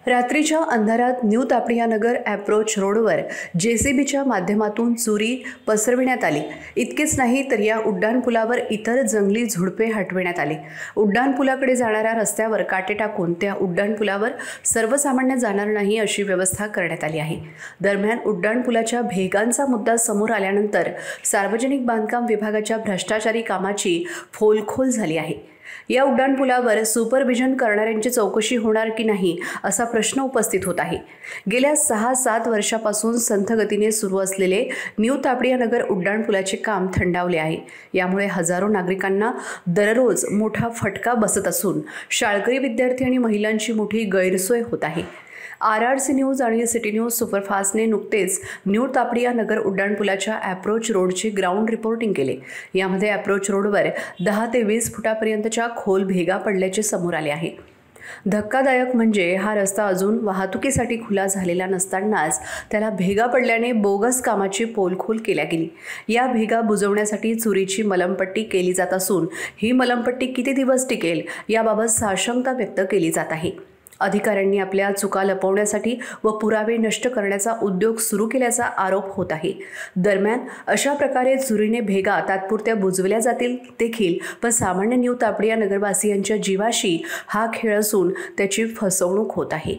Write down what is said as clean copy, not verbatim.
रात्रीच्या अंधारात न्यू तापडिया नगर अप्रोच रोडवर जेसीबीच्या माध्यमातून चोरी पसरविण्यात आली। इतकेच नाही तर या उड्डाणपुलावर इतर जंगली झुडपे हटविण्यात आली। उड्डाणपुलाकडे जाणाऱ्या रस्त्यावर काटे टाकून त्या उड्डाणपुलावर सर्वसामान्य जाणार नाही अशी व्यवस्था करण्यात आली आहे। दरम्यान उड्डाणपुलाच्या भेगांचा मुद्दा समोर आल्यानंतर सार्वजनिक बांधकाम विभागाच्या भ्रष्टाचारी कामाची फोलखोल झाली आहे। या उड्डाणपुलावर सुपरविजन करणाऱ्यांची चौकशी होणार की नाही असा प्रश्न उपस्थित होत आहे। गेल्या 6-7 वर्षापासून संथ गतीने सुरू असलेले न्यू तापडिया नगर उड्डाणपुलाचे काम थंडावले आहे। यामुळे हजारो नागरिकांना दररोज मोठा फटका बसत असून शाळकरी विद्यार्थी आणि महिलांची मोठी गैरसोय होत आहे। RRC न्यूज आणि सिटी न्यूज सुपरफास्टने नुकतेच न्यू तापडिया नगर उड्डाणपुलाच्या अप्रोच रोडची ग्राउंड रिपोर्टिंग केले। यामध्ये अप्रोच रोडवर 10 ते 20 फुटापर्यंतच्या खोल भेगा पडल्याचे समोर आले आहे। धक्कादायक म्हणजे हा रस्ता अजून वाहतुकीसाठी खुला झालेला नसतानाच त्याला भेगा पडल्याने बोगस कामाची पोलखोल केल्या गेली। या भेगा बुजवण्यासाठी चुरीची मलमपट्टी केली जात असून ही मलमपट्टी किती दिवस टिकेल याबाबत साशंकता व्यक्त केली जात आहे। अधिकाऱ्यांनी आपल्या चुका लपवण्यासाठी व पुरावे नष्ट करण्याचा उद्योग सुरू केल्याचा आरोप होत आहे। दरम्यान अशा प्रकारे चुरीने भेगा तात्पुरत्या बुजवल्या जातील देखील, पण सामान्य न्यू तापडिया नगरवासियांच्या जीवाशी हा खेळ असून त्याची फसवणूक होत आहे।